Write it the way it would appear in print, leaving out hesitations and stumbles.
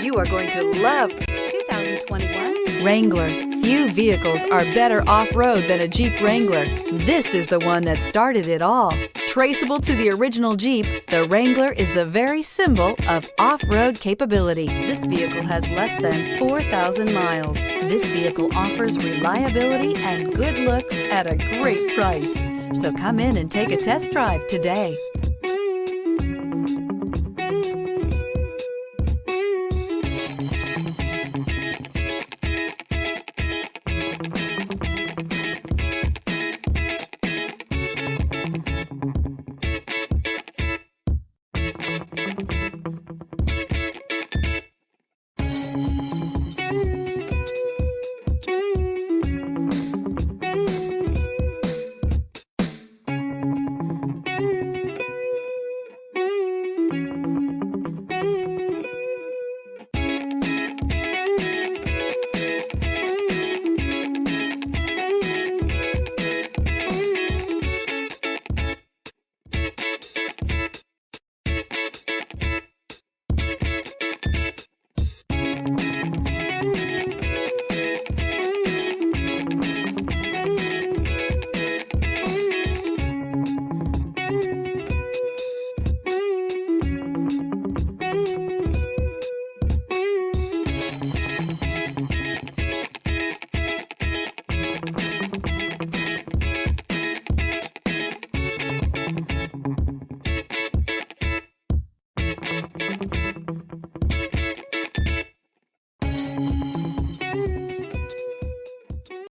You are going to love 2021 Wrangler. Few vehicles are better off-road than a Jeep Wrangler. This is the one that started it all. Traceable to the original Jeep, the Wrangler is the very symbol of off-road capability. This vehicle has less than 4,000 miles. This vehicle offers reliability and good looks at a great price. So come in and take a test drive today.